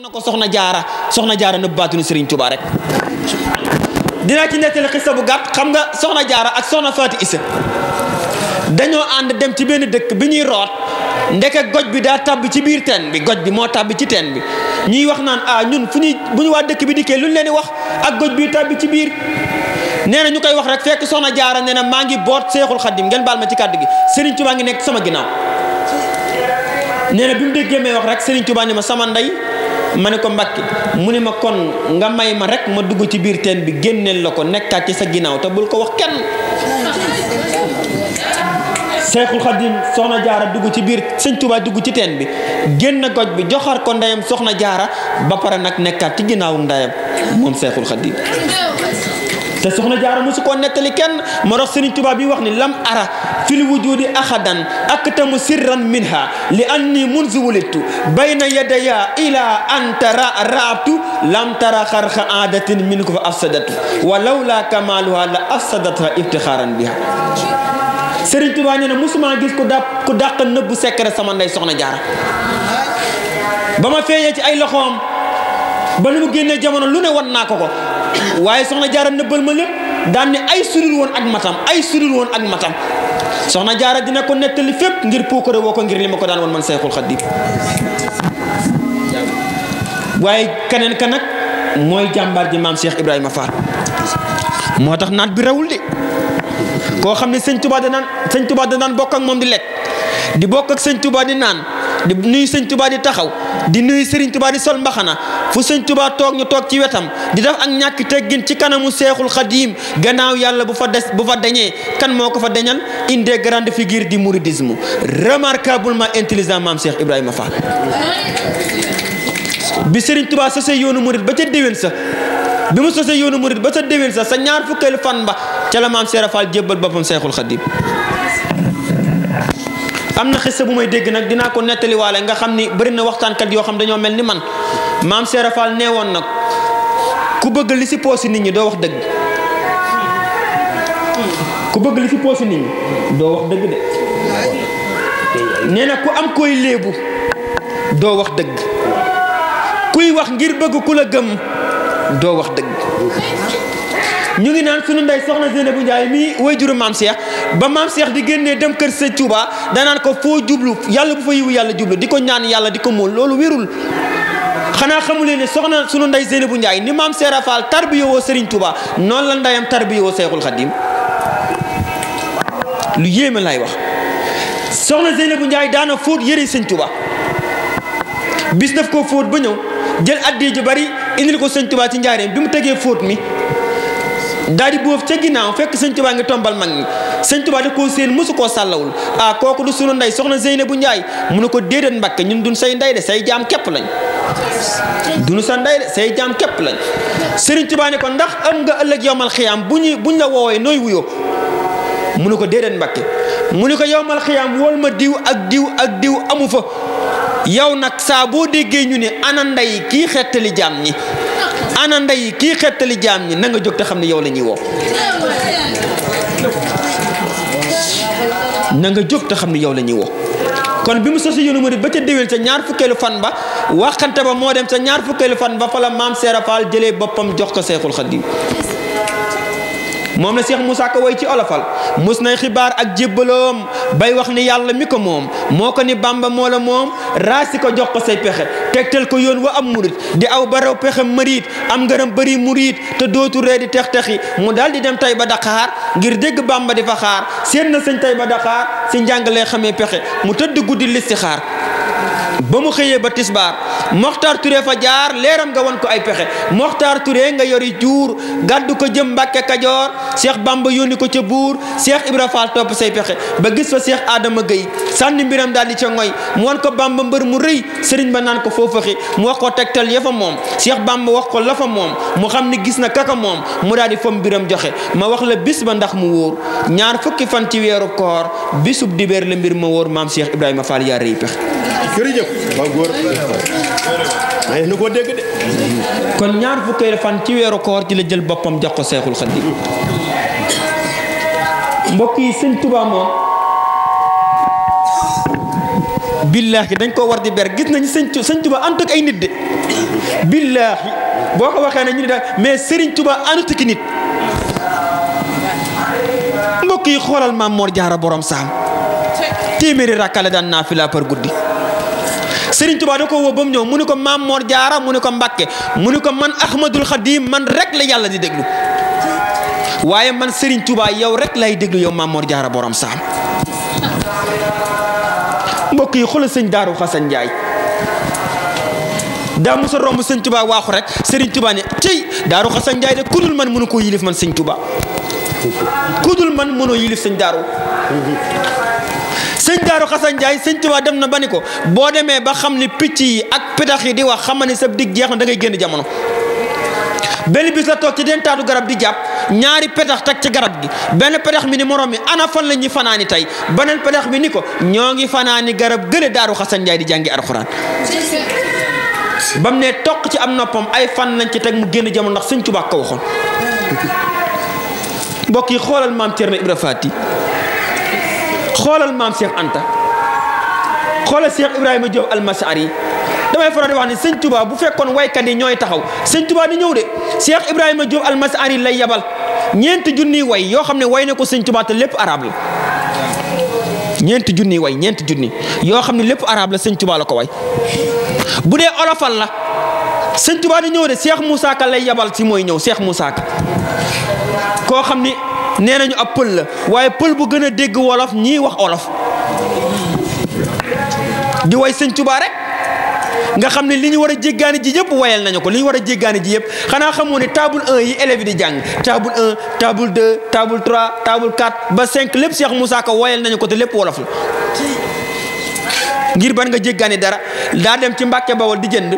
na ko soxna jaara nëbb baatinu Serigne Touba rek dinaa ci nettali xissa bu gàtt. xam nga soxna jaara ak soxna Faati Isa dañoo ànd dem ci benn dëkk bi ñuy root ndeke goj bi daa tàbbi ci biir teen bi, goj bi moo tàbbi ci teen bi. ñuy wax naan ñun bu ñu waa dëkk bi dikkee luñ leen di wax ak goj bi tàbbi ci biir. nee na ñu koy wax rek fekk soxna jaara nee na maa ngi boot Seexul Xadim, ngeen baal ma ci kàddu gi, Serigne Touba ngi nekk sama ginnaaw. nee na bi mu déggee may wax rek Serigne Touba ni ma sama ndey, ma ne ko Mbàkke, mu ne ma kon nga may ma rek ma dugg ci biir teen bi génneel la ko, nekkaat ci sa ginnaaw te bul ko wax kenn. Seexul Xadim soxna jaara dugg ci biir, Sëñ Touba dugg ci teen bi génn goj bi joxar ko ndeyam soxna jaara ba pare nag nekkaat ci ginnaawu ndeyam moom Seexul Xadim. te soxna jaara mosu koo nettali kenn. moo tax Sëriñ Tuubaa bi wax ni lam ara fil wujudi axadan aktamu sirran minha li anni munzu wulidtu bayna yadaya ila an tara raabtu lam tara xarxa aadatin min ko fa afsadatu wa lawla kamaluha la afsadatha iftixaaran biha. Sëriñ Tuubaa nee na mosuma gis ku dàq nëbbu secret sama ndey soxna jaara. ba ma feeñee ci ay loxoom ba lu mu génnee jamono lu ne wan naa ko waaye soxna jaara nëbbal ma lépp daan ne ay sulul woon ak matam. soxna jaara dina ko nettali fépp ngir puukare woo ko ngir li ma ko daan woon man Seexul Xadiim. waaye keneen ka nag mooy jàmbaar ji maam Cheikh Ibrahima Fall. moo tax naat bi rawul de koo xam ne sëñ Tuubaa danaan bokk ak moom di lekk, di bokk ak sëñ Tuubaa di naan, di nuyu sëñ Tuubaa di taxaw, di nuyu Sëriñ Tuubaa di sol mbaxana, fu sëñ Tuubaa toog ñu toog ci wetam, di def ak ñàkk teggin ci kanamu Seexul Xadiim. gannaaw yàlla bu fa dañee kan moo ko fa dañal? une des grandes figures du mouridisme, remarquablement intelligent maam Cheikh Ibrahima Fall. bi Sëriñ Tuubaa sosee yoonu murid ba ca déwén sa, bi mu sosee yoonu murid ba ca déwén sa ñaar fukkeelu fan ba ca la maam Cheikh Fall jébbal boppam Seexul Xadiim. am na xissa bu may dégg nag dinaa ko nettali waale nga xam ni bëri na waxtaankat yoo xam dañoo mel ni man. maam Cheikh Fall nee woon nag ku bëgg li si poosi nit ñi doo wax dëgg. ku bëgg li si poosi nit ñi doo wax dëgg de. nee na ku am koy léebu doo wax dëgg. kuy wax ngir bëgg ku la gëm doo wax dëgg. ñu ngi naan sunu ndey soxna Zeynabu Njaay mii waajuru maam Cheikh ba maam Cheikh di génnee dem kër Sëñ Tuubaa danaan ko foo jublu yàlla bu fa yiwu yàlla jublu di ko ñaan yàlla di ko móol. loolu wérul. xanaa xamulee ne soxna sunu ndey Zeynabu Njaay ni maam Cheikh Fall tarbiyoo Sëriñ Tuubaa noonu la ndeyam tarbiyoo Seexul Xadiim. lu yéeme lay wax. soxna Zeynabu Njaay daana fóot yëre Sëñ Tuubaa bis daf koo fóot ba ñëw jël addiya ju bari indil ko Sëñ Tuubaa ci njaareem bi mu tegee fóot mi daal di boof ca ginnaaw fekk Sëñ Tuubaa ngi tombal mag ñi. Sëñ Tuubaa da koo séen mosu koo sàllawul. kooku du sunu ndey soxna Zeynabu Njaay mu ne ko déedéet Mbàkke ñun duñ say ndey de say jaam képp lañ. duñu sa ndey de say jaam képp lañ. Sëriñ Tuubaa ne ko ndax am nga ëllëg yowmal xiyaam buñ la woowee nooy wuyoo mu ne ko déedéet Mbàkke mu ne ko yowmal xiyaam wool ma diw ak diw amu fa. yow nag saa boo déggee ñu ne ana ndey kii xettali jaam ñi ana ndey kii xettali jaam ñi na nga jóg te xam ne yow la ñuy woo. na nga jóg te xam ne yow la ñuy woo. kon bi mu sosi yoonu murid ba ca déwén sa ñaar fukkeelu fan ba waxante ba moo dem sa ñaar fukkeelu fan ba fa la maam Cheikh Fall jëlee boppam jox ko Seexul Xadiim. moom la Cheikh Moussa Ka way ci olofal mus nay xibaar ak jébbaloom bay wax ni yàlla mi ko moom moo ko ni Bàmba moo la moom raasi ko jox ko say pexe tegtal ko yoon wa am murit di aw baraw pexe mëriit am ngërëm bëri murit te dootu ree di tex-texi mu daal di dem tay ba Dakar ngir dégg Bàmba di fa xaar seen na sëñ tay ba Dakar si njàngalee xamee pexe mu tëdd guddi listixaar ba mu xëyee ba tisbaar Moxtaar Touré fa jaar leeram nga won ko ay pexe Moxtaar Touré nga yori juur gàddu ko jëm Mbàkke Kajoor Cheikh Bamba yónni ko ca buur Cheikh Ibra Fall topp say pexe ba gis fa Cheikh Adama Gueye sànni mbiram daal di ca ngoy mu won ko Bamba mbër mu rëy sëriñ ba naan ko foofaxi mu wax ko tegtal ya fa moom Cheikh Bamba wax ko la fa moom mu xam ni gis na kaka moom mu daal di fam mbiram joxe ma wax la bis ba ndax mu wóor ñaar fukki fan ci weeru koor bisub dibéer la mbir ma wóor maam Cheikh Ibrahima Fall yaa rëy pexe. jërëjëf ba góor may na koo dégg de. kon ñaar fukkeelu fan ci weeru koor ci la jël boppam jox ko Seexul Xadiim. mbokk yi Sëñ Tuubaa moom billaahi dañ koo war di ber gis nañu sëñ Tuba ànd ak ay nit de billaahi boo ko waxee ne ñu ne daal mais Serigne Touba àndut ki nit mbokk yi xoolal Maam Mor Jaara borom saam téeméeri rakkale daan naafila par guddi Serigne Touba da ko woo ba mu ñëw mu ne ko Maam Mor Jaara mu ne ko Mbàkke mu ne ko man Ahmadul Xadim man rek la yàlla di déglu waaye man Serigne Touba yow rek lay déglu yow Maam Mor Jaara borom saam mbokk yi xoolal sëñ Daaru Xasan Njaay daa mos a romb sëñ Touba waaxu rek Serigne Touba ne tey Daaru Xasan Njaay de kudul man mënu koo yilif man sëñ Touba kudul man mënoo yilif sëñ Daaru sëñ Daaru Xasan Njaay sëñ Touba dem na ba ni ko boo demee ba xam ni picc yi ak pitax yi di wax xam ne sa dig jeex na da ngay génn jamono benn bis la toog ci den taatu garab di jàpp ñaari petax teg ci garab gi benn petax mi ni morom mi ana fan la ñuy fanaani tey beneen petax mi ni ko ñoo ngi fanaani garab gële Daaru Xasan Njaay di jàngi alxuraan bam ne toq ci am noppam ay fan lañ ci teg mu génn jamono ndax sëñ Tuubaa ko waxoon mbokk yi xoolal maam Cerno Ibra Faati xoolal maam Cheikh Anta xoolal Cheikh Ibrahima Diop Almasari damay faral di wax ni sëñ Tuubaa bu fekkoon waykat yi ñooy taxaw sëñ Tuubaa di ñëw de Cheikh Ibrahima Diop Almasari lay yabal ñeenti junniy way yoo xam ne way na ko sëñ Tuubaa te lépp arab la ñeenti junniy way ñeenti junni yoo xam ne lépp arab la sëñ Tuubaa la ko way bu dee olofal la sëñ Tuubaa di ñëw de Cheikh Moussa Ka lay yabal si mooy ñëw Cheikh Moussa Ka koo xam ni nee nañu ab pël la waaye pël bu gën a dégg wolof ñii wax olof di way sëñ Tuubaa rek nga xam ne li ñu war a jéggaani ji yëpp wayal nañu ko li ñu war a jéggaani ji yëpp xanaa xamoo ne table 1 yi élèves yi di jàng table 1 table 2 table 3 table 4 ba 5 lépp Cheikh Moussa Ka wayal nañu ko te lépp wolof la ngir ban nga jéggaani dara daa dem ci Mbàkke Bawol di jënd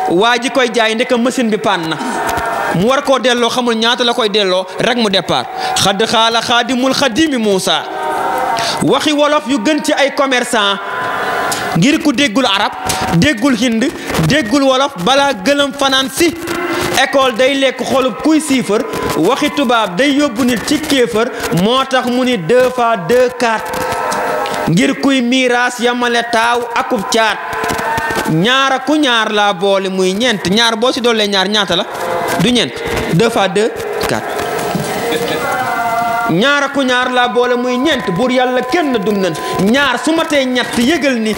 waa ji koy jaay ndeka machine bi panne na mu war koo delloo xamul ñaata la koy delloo rek mu départ xadd xaala xaadimul xadimi Moussa waxi wolof yu gën ci ay commerçant ngir ku déggul arab déggul hind déggul wolof balaa gëlëm fanaan si école day lekk xolub kuy siifar waxi tubaab day yóbbu nit ci kéefër moo tax mu ni 2 fois 2 4 ngir kuy miiraas yamale taaw akub caat ñaara ku ñaar laa boole muy ñeent ñaar boo si doolee ñaar ñaata la du ñeent 2 fois 2 4 ñaara ku ñaar laa boole muy ñeent buur yàlla kenn dum nan ñaar su ma tee ñett yëgal ni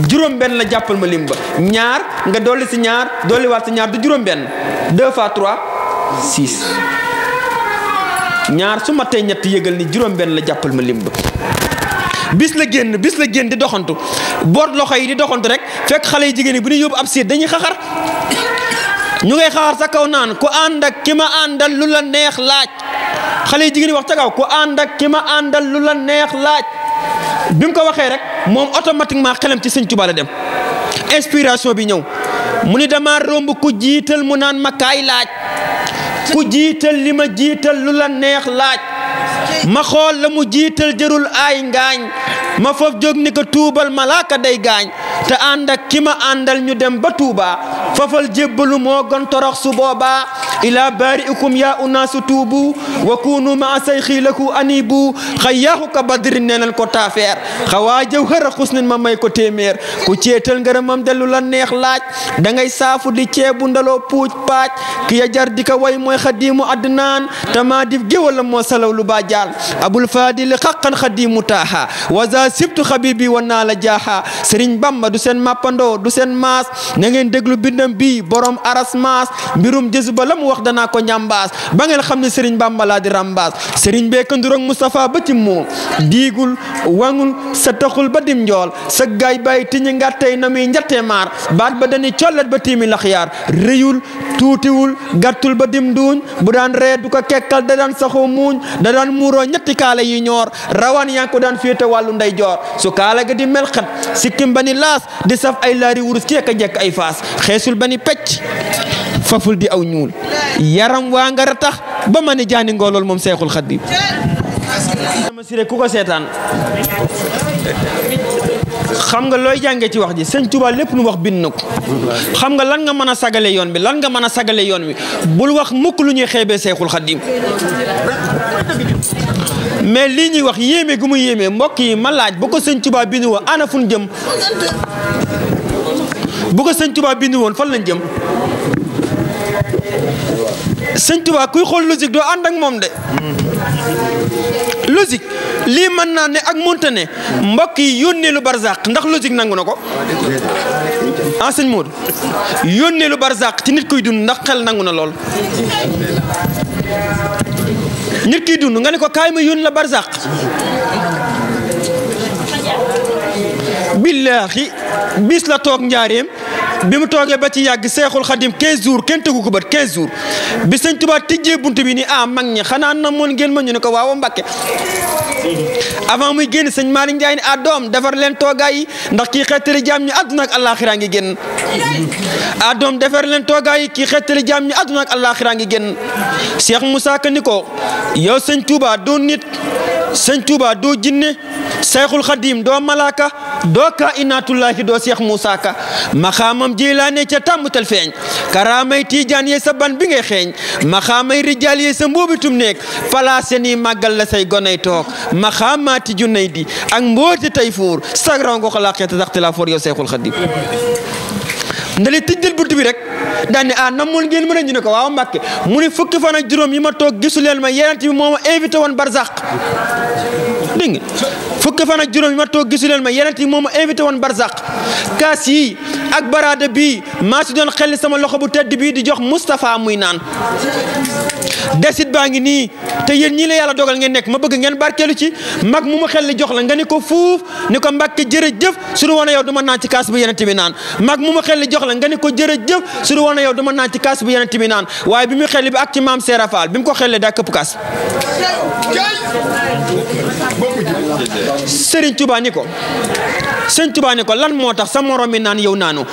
juróom benn la jàppal ma lim ba ñaar nga dolli si ñaar dolli waat si ñaar du juróom benn 2 fois 3 6 ñaar su ma tee ñett yëgal ni juróom benn la jàppal ma lim ba bis la génn di doxantu boot loxo yi di doxantu rek fekk xale yi jigéen yi bu ñuy yóbbu ab séet dañuy xaxar ñu ngay xaxar sa kaw naan ku ànd ak ki ma àndal lu la neex laaj xale yi jigéen yi wax ca kaw ku ànd ak ki ma àndal lu la neex laaj bi mu ko waxee rek moom automatiquement xelam ci sëñ Tuubaa la dem inspiration bi ñëw mu ni dama romb ku jiital mu naan ma kaay laaj ku jiital li ma jiital lu la neex laaj ma xool la mu jiital jërul ay ngaañ ma foofu jóg ni ko tuubal malaaka day gaañ te ànd ak ki ma àndal ñu dem ba Tuuba fafal jébbalu moo gon torox su boobaa ila baari'ikum yaa unaasu tuubu wa kunu maa sayxi laku anibu xayyaaxu ka badrin neenal ko taafeer xawaa jëw xër a xusnin ma may ko téeméer ku ceetal ngërëmam dellu la neex laaj da ngay saafu di ceebu ndaloo puuj paaj ki ya jar di ko way mooy xadiimu adnaan tama dif géwala moo salaw lu ba jaal abul fadil xaqan xadiimu taaha waza sibtu xabibi wa naa la jaaha sëriñ Bamba du seen mappandoo du seen maas na ngeen déglu bindam bii borom aras maas mbirum jësu ba la mu wax danaa ko njàmbaas ba ngeen xam ne sëriñ Bamba laa di rambaas sëriñ beeka nduroog Moustapha ba ci moom diigul wangul sa taxul ba dim njool sa gaay bàyyi tiñi ngattey na muy njattee maar baat ba dani collet ba tiimi laxyaar rëyul tuutiwul gàttul ba dim duuñ bu daan ree du ko kekkal da daan saxoo muuñ da daan muuroo ñetti kaala yi ñoor rawaan yaa ko daan féete wàllu ndey joor su kaala ga di melxat sikkim ba ni laas di saf ay laari wurus ceeka jekk ay faas xeesul ba ni pecc faful di aw ñuul yaram waa nga ratax ba ma ni jaani ngoolool moom Seexul Xadiim ma siré ku ko seetaan xam nga looy jàngee ci wax ji sëñ Touba lépp lu wax bind na ko xam nga lan nga mën a sagale yoon bi lan nga mën a sagale yoon wi bul wax mukk lu ñuy xeebee Seexul Xadim mais lii ñuy wax yéeme gu mu yéeme mbokk yi ma laaj bu ko sëñ Touba bind woon ana fu ñu jëm bu ko sëñ Touba bind woon fan lañ jëm sëñ Touba kuy xool logique doo ànd ak moom de logique lii mën naa ne ak mënta ne mbokk yi yónnee lu barzaq ndax logique nangu na ko ah sëñ Modou yónnee lu barzaq ci nit kuy dund ndax xel nangu na lool nit kuy dund nga ne ko kaay ma yónni la barzaq billaahi bis la toog njaareem bi mu toogee ba ci yàgg Seexul Xadim 15 jours kenn tegu ko bët 15 jours bi sëñ Tuubaa tijjee bunt bi ni mag ñi xanaa na moon ngeen ma ñu ne ko waaw Mbàkke avant muy génn sëñ Malick Ndiaye ni doom defar leen toogaay yi ndax kii xettali jaam ñi àdduna ak àllaaxira ngi génn doom defar leen toogaay yi kii xettali jaam ñi àdduna ak àllaaxira ngi génn Cheikh Moussa Ka ni ko yow sëñ Tuubaa doo nit sëñ Tuubaa doo jinne Seexul Xadim doo malaaka doo kainaatullaahi doo Cheikh Moussa Ka maxaamam jilaane ca tàmbutal feeñ karaamay tiijaan yee sa ban bi ngay xeeñ maxaamay rijaal yee sa mboobitum nekk palaase nii màggal la say gonay toog maxaamaati junnay di ak mbooti tay fuur sagraw nga ko laqeeta saxti la foor yow Seexul Xadim ndali tijjal bunt bi rek daan ne namoon ngeen mën a ñu ne ko waaw Mbàkke mu ne fukki fan ak juróom yi ma toog gisu leen ma yeneen bi moo ma invité woon barzaq dégg nga fukki fan ak juróom yi ma toog gisu leen ma yeneen yi moo ma invité woon barzaq kaas yi ak baraada bii maa si doon xelli sama loxo bu tedd bii di jox Moustapha muy naan desit baa ngi nii te yéen ñii la yàlla dogal ngeen nekk ma bëgg ngeen barkeelu ci mag mu ma xelli jox la nga ni ko fuuf ni ko Mbàkke jërëjëf su du woon yow du ma naan ci kaas bu yeneen bi naan mag mu ma xelli jox la nga ni ko jërëjëf su du woon yow du ma naan ci kaas bu yeneen bi naan waaye bi mu xelli bi ak ci maam Seera Faal bi mu ko xellee daa këpp kaas Sëriñ Tuubaa ni ko Sëriñ Tuubaa ni ko lan moo tax sa morom mi naan yow naanu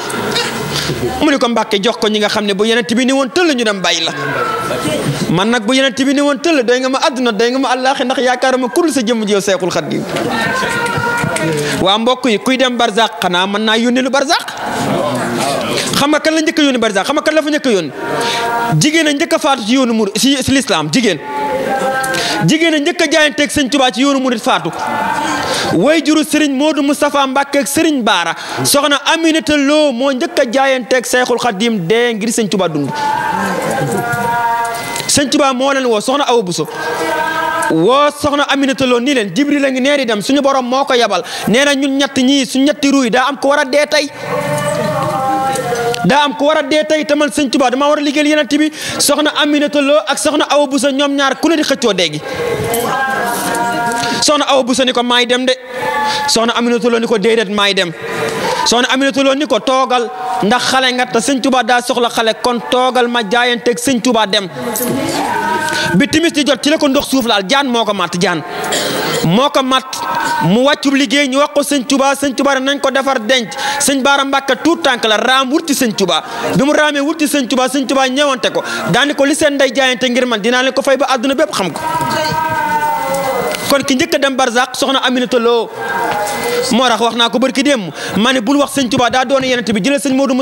mu ni ko Mbàkke jox ko ñi nga xam ne bu yeneen bi ni woon tëll ñu dem bàyyi la man nag bu yeneen bi ni woon tëll doy nga ma àdduna doy nga ma àllaaxi ndax yaakaaruma kurul sa jëmm ji yow Seexul Xadiim waa mbokk yi kuy dem barzaq xanaa mën naa yónni lu barzaq xam nga kan la njëkk a yónni barzaq xam nga kan la fa njëkk a yónni jigéen a njëkk a faatu ci yoonu murid si lislaam jigéen a njëkk a jaayanteeg sëñ Tuubaa ci yoonu murid faatu way juru sëriñ Modou Moustapha Mbacke ak sëriñ Baara soxna Aminata Lo moo njëkk a jaayanteeg Seexul Xadiim dee ngir sëñ Tuubaa dund sëñ Tuubaa moo leen woo soxna Awa Buso woo soxna Aminata Lo nii leen Jibril la ngi neeri dem suñu borom moo ko yabal nee na ñun ñett ñii suñ ñetti ruuy daa am ko war a dee tey te man sëñ Tuubaa dama war a liggéeyal yeneen bi soxna Aminata Lo ak soxna Awa Buso ñoom ñaar ku ne di xëccoo dee gi soxna Awa Buso ni ko maay dem de soxna Aminata Lo ni ko déedéet maay dem soxna Aminata Lo ni ko toogal ndax xale nga te sëñ Tuubaa daa soxla xale kon toogal ma jaayanteeg sëñ Tuubaa dem bi timis di jot ci la ko ndox suuf laal jaan moo ko mat mu wàccub liggéey ñu wax ko sëñ Tuubaa nañ ko defar denc sëñ Baara Mbàkke tuut tànk la raam wurti sëñ Tuubaa bi mu raamee wurti sëñ Tuubaa ñëwante ko daani ko li seen ndey jaayante ngir man dinaa leen ko fay ba àdduna bépp xam ko kon ki njëkk a dem barzaq soxna Aminata Lo moo tax wax naa ko barki démb ma ne bul wax sëñ Tuubaa daa doon yeneen bi jëlal sëñ Modou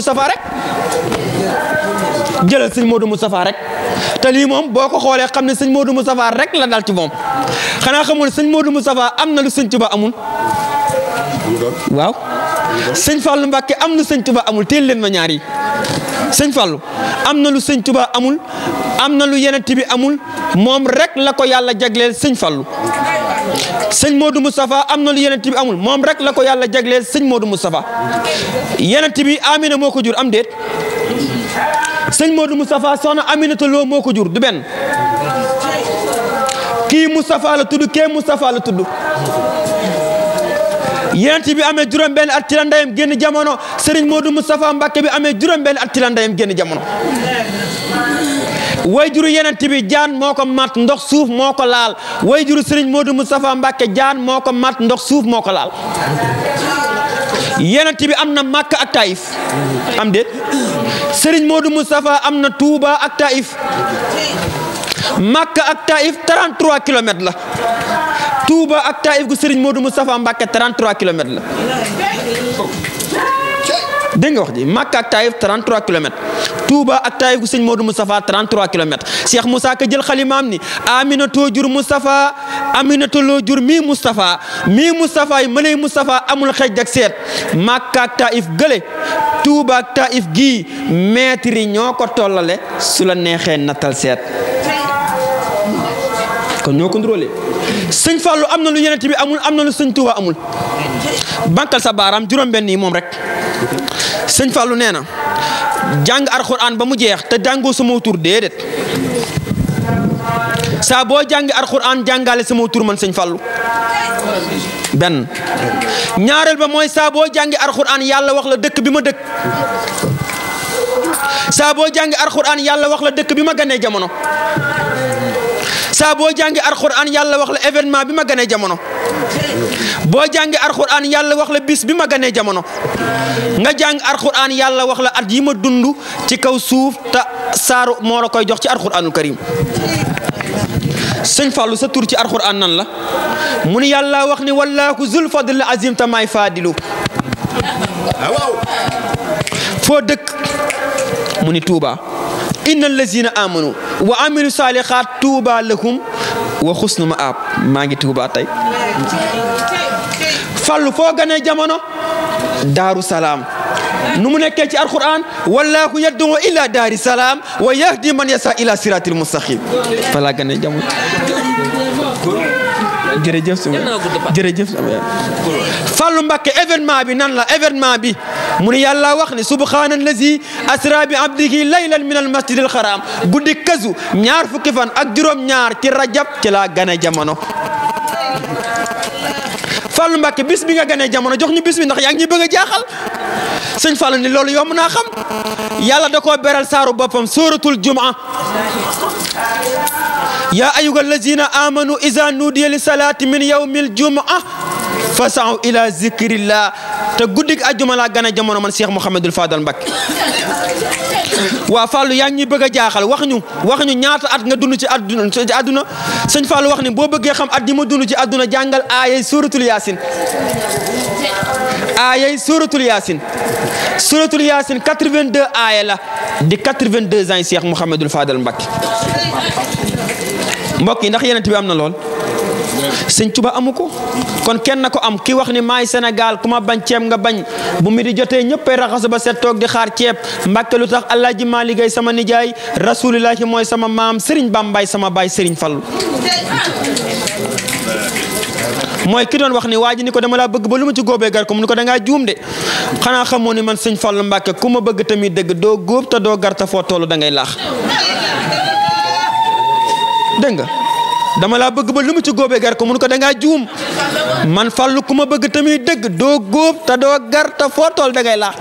Moustapha rek te lii moom boo ko xoolee xam ne sëñ Modou Moustapha rek la dal ci moom xanaa xamul ne sëñ Modou Moustapha am na lu sëñ Tuubaa amul waaw sëñ Fallou Mbacke am na sëñ Tuubaa amul teel leen ma ñaar yi sëñ Fallou am na lu sëñ Tuubaa amul am na lu yeneen bi amul moom rek la ko yàlla jagleel sëñ Fallou sëñ Modou Moustapha am na lu yeneen bi amul moom rek la ko yàlla jagleel sëñ Modou Moustapha yeneen bi Amina moo ko jur am déet sëñ Modou Moustapha soxna Aminata Lo moo ko jur du benn kii Moustapha la tudd kee Moustapha la tudd yenent bi amee juróom-benn at ci la ndeyam génn jamono Serigne Modou Moustapha Mbacke bi amee juróom-benn at ci la ndeyam génn jamono way juru yenent bi jaan moo ko mat ndox suuf moo ko laal way juru Serigne Modou Moustapha Mbacke jaan moo ko mat ndox suuf moo ko laal yenent bi am na Makka ak Taïf am déet Serigne Modou Moustapha am na Touba ak Taïf Makka ak Taïf 33 kilomètres la Touba ak Taïf gu Serigne Modou Moustapha Mbacké 33 kilomètres la dégg nga wax ji Makka ak Taïf 33 kilomètres Touba ak Taïf gu Serigne Modou Moustapha 33 kilomètres Cheikh Moussa Ka jël xalimaam ni Aminatoo jur Moustapha Aminata loo jur mii Moustapha yi mëney Moustapha amul xeej ak seet Makka ak Taïf gële Touba ak Taïf gii mètre yi ñoo ko tollale su la neexee nattal seet kon ñoo contrôlé sëñ Fallou am na lu yeneen bi amul am na lu sëñ Touba amul bankal sa baaraam juróom-benn yi moom rek sëñ Fallou nee na jàng alxuraan ba mu jeex te jàngoo sama tur déedéet saa boo jàngi alxuraan jàngale sama tur man sëñ Fallou benn ñaareel ba mooy saa boo jàngi alxuraan yàlla wax la dëkk bi ma dëkk saa boo jàngi alxuraan yàlla wax la dëkk bi ma ganee jamono saa boo jàngi alxuraan yàlla wax la événement bi ma ganee jamono boo jàngi alxuraan yàlla wax la bis bi ma ganee jamono nga jàng alxuraan yàlla wax la at yi ma dund ci kaw suuf te saaru moo la koy jox ci alxuraanul karim sëñ Fallou sa tur ci alxuraan nan la mu ni yàlla wax ni wallaahu zul fadl azim ta maay faadilu foo dëkk mu ni Touba inna allazina amanu wa amilu salihat Touba lahum wa xusnu maab maa ngi Touba tey Fallou foo ganee jamono Daaru Salaam nu mu nekkee ci alquran wallaahu yad'u ila daari salaam wa yahdi man yasa ila siratil mustaqim fa laa ganee jamono jërëjëf sama Fallou Mbacké événement bi nan la événement bi mu ni yàlla wax ni subhaanallazi asra bi abdihi laylan min al masjidil haram guddi kazu ñaar fukki fan ak juróom-ñaar ci rajab ci laa gane jamono Fallou Mbacké bis bi nga gane jamono jox ñu bis bi ndax yaa ngi ñuy bëgg a jaaxal sëñ Fallou ni loolu yomb naa xam yàlla da koo beral saaru boppam suratul jumaa yaa ayyuha allazina amanu iza nudiya li salaati min yawmil jumaa fasaw ila zikrillah te guddig ajjuma laa gane jamono man Cheikh Mouhamadul Fadal Mbacké waa Fallou yaa ngi ñuy bëgg a jaaxal wax ñu ñaata at nga dund ci àdduna sëñ Fallou wax ni boo bëggee xam at yi ma dund ci àdduna jàngal aayay suratul yaasin aayay suratul yaasin 82 aaya la di 82 ans yi Cheikh Mouhamadul Fadal Mbacké mbokk yi ndax yeneen bi am na lool sëñ Tuba amu ko kon kenn na ko am ki wax ni maay Sénégal ku ma bañ ceeb nga bañ bu mi di jotee ñëppay raxasu ba set toog di xaar ceeb Mbacké lu tax Alaaji Maalik Gay sama nijaay rasulillahi mooy sama maam Serigne Bambaay sama baay Serigne Fallou mooy ki doon wax ni waa ji ni ko dama laa bëgg ba lu ma ci góobee gar ko mu ni ko da ngaa juum de xanaa xamoo ni man sëñ Fallou Mbacké ku ma bëgg tamit dëgg doo góob te doo gar te foo toll da ngay laax dégg nga dama laa bëgg ba lu mu ci góobee gar ko mun ko da ngaa juum man Fallou ku ma bëgg tamit dëgg doo góob te doo gar te foo toll da ngay laax